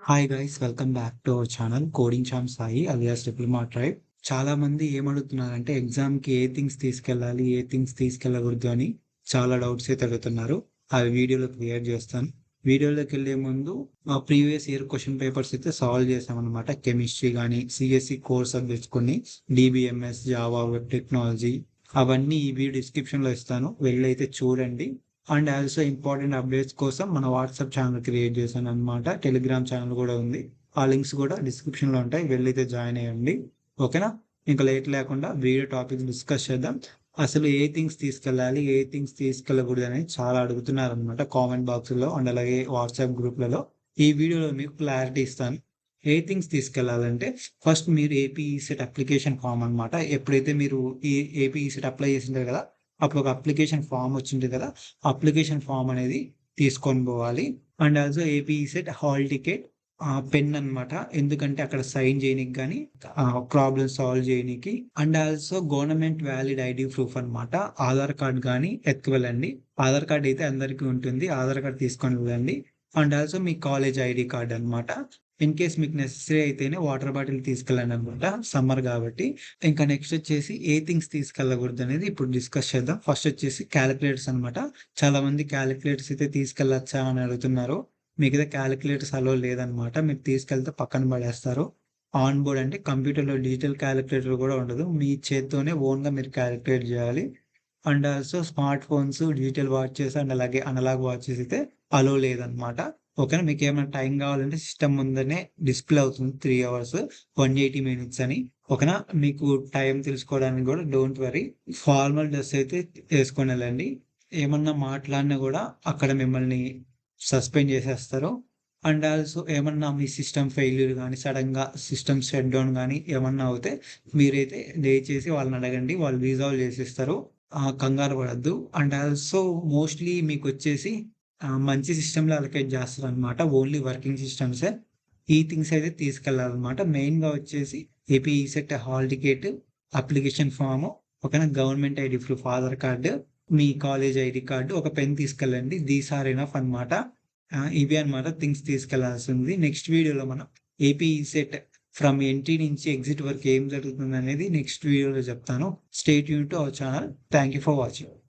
Hi guys, welcome back to our channel coding charm Sai alias diploma tribe. చాలా మంది ఏమడుగుతున్నారంటే ఎగ్జామ్కి ఏ things తీసుకెళ్ళాలి, ఏ things తీసుకెళ్ళకూడదు అని చాలా డౌట్స్ అయితే అడుగుతున్నారు. అవి వీడియోలో క్లియర్ చేస్తాను. వీడియోలోకి వెళ్ళే ముందు మా ప్రీవియస్ ఇయర్ క్వశ్చన్ పేపర్స్ అయితే సాల్వ్ చేసామన్నమాట. కెమిస్ట్రీ కానీ సిఎస్సి కోర్ సబ్జెక్ట్స్ కొన్ని, డిబిఎంఎస్, జావా, వెబ్ టెక్నాలజీ, అవన్నీ ఈ వీడియో డిస్క్రిప్షన్లో ఇస్తాను, వెళ్ళి అయితే చూడండి. అండ్ ఆల్సో ఇంపార్టెంట్ అప్డేట్స్ కోసం మన వాట్సాప్ ఛానల్ క్రియేట్ చేశాను అనమాట. టెలిగ్రామ్ ఛానల్ కూడా ఉంది. ఆ లింక్స్ కూడా డిస్క్రిప్షన్లో ఉంటాయి, వెళ్ళైతే జాయిన్ అయ్యండి. ఓకేనా? ఇంకా లేట్ లేకుండా వీడియో టాపిక్స్ డిస్కస్ చేద్దాం. అసలు ఏ థింగ్స్ తీసుకెళ్ళాలి, ఏ థింగ్స్ తీసుకెళ్ళకూడదు అని చాలా అడుగుతున్నారు అనమాట కామెంట్ బాక్స్లో అండ్ అలాగే వాట్సాప్ గ్రూప్లలో. ఈ వీడియోలో మీకు క్లారిటీ ఇస్తాను. ఏ థింగ్స్ తీసుకెళ్లాలంటే ఫస్ట్ మీరు ఏపీ సెట్ అప్లికేషన్ ఫామ్ అనమాట. ఎప్పుడైతే మీరు ఈ ఏపీ సెట్ అప్లై చేసింటారు కదా, అప్పుడు ఒక అప్లికేషన్ ఫామ్ వచ్చింది కదా, అప్లికేషన్ ఫామ్ అనేది తీసుకొని పోవాలి. And also AP SET hall ticket, pen అనమాట. ఎందుకంటే అక్కడ సైన్ చేయనికి కానీ ప్రాబ్లమ్ సాల్వ్ చేయనికి. And also government valid ID proof అనమాట. ఆధార్ కార్డ్ కానీ ఎత్తుకువెళ్ళండి. ఆధార్ కార్డ్ అయితే అందరికీ ఉంటుంది, ఆధార్ కార్డ్ తీసుకొని వెళ్ళండి. And also me college ID card అనమాట. ఇన్ కేస్ మీకు నెసెసరీ అయితేనే వాటర్ బాటిల్ తీసుకెళ్ళండి అనమాట, సమ్మర్ కాబట్టి. ఇంకా నెక్స్ట్ వచ్చేసి ఏ థింగ్స్ తీసుకెళ్ళకూడదు అనేది ఇప్పుడు డిస్కస్ చేద్దాం. ఫస్ట్ వచ్చేసి క్యాలిక్యులేటర్స్ అనమాట. చాలా మంది క్యాలిక్యులేటర్స్ అయితే తీసుకెళ్ళచ్చా అని అడుగుతున్నారు. మీకైతే క్యాలిక్యులేటర్స్ అలో లేదనమాట. మీరు తీసుకెళ్తే పక్కన పడేస్తారు. ఆన్ బోర్డ్ అంటే కంప్యూటర్లో డిజిటల్ క్యాలిక్యులేటర్ కూడా ఉండదు, మీ చేత్తోనే ఓన్గా మీరు క్యాలిక్యులేట్ చేయాలి. And also smart phones, digital watches and అలాగే అనలాగ్ వాచెస్ అయితే అలో లేదనమాట. ఓకేనా? మీకు ఏమైనా టైం కావాలంటే సిస్టమ్ ముందరనే డిస్ప్లే అవుతుంది 3 అవర్స్ 180 మినిట్స్ అని. ఓకేనా? మీకు టైం తెలుసుకోవడానికి కూడా డోంట్ వరీ. ఫార్మల్ డ్రెస్ అయితే వేసుకొని వెళ్ళండి. ఏమన్నా మాట్లాడినా కూడా అక్కడ మిమ్మల్ని సస్పెండ్ చేసేస్తారు. అండ్ ఆల్సో ఏమన్నా మీ సిస్టమ్ ఫెయిల్యూర్ కానీ, సడన్గా సిస్టమ్ షట్ డౌన్ కానీ ఏమన్నా అవుతే మీరైతే దయచేసి వాళ్ళని అడగండి, వాళ్ళు రీజాల్వ్ చేసిస్తారు. కంగారు పడద్దు. అండ్ ఆల్సో మోస్ట్లీ మీకు వచ్చేసి మంచి సిస్టమ్‌లో అలొకేట్ చేస్తారనమాట. ఓన్లీ వర్కింగ్ సిస్టమ్సే. ఈ థింగ్స్ అయితే తీసుకెళ్ళాలనమాట. మెయిన్‌గా వచ్చేసి AP ECET hall ticket, application form, ఓకేనా? Government ID proof, Aadhaar card, మీ కాలేజ్ ఐడీ కార్డు, ఒక పెన్ తీసుకెళ్ళండి. దీస్ ఆర్ ఎనఫ్ అనమాట. ఇవి అనమాట థింగ్స్ తీసుకెళ్లాల్సింది. నెక్స్ట్ వీడియోలో మనం ఏపీ ఈసెట్ ఫ్రమ్ ఎంట్రీ నుంచి ఎగ్జిట్ వరకు ఏం జరుగుతుందనేది నెక్స్ట్ వీడియోలో చెప్తాను. Stay tune to our channel. Thank you for watching.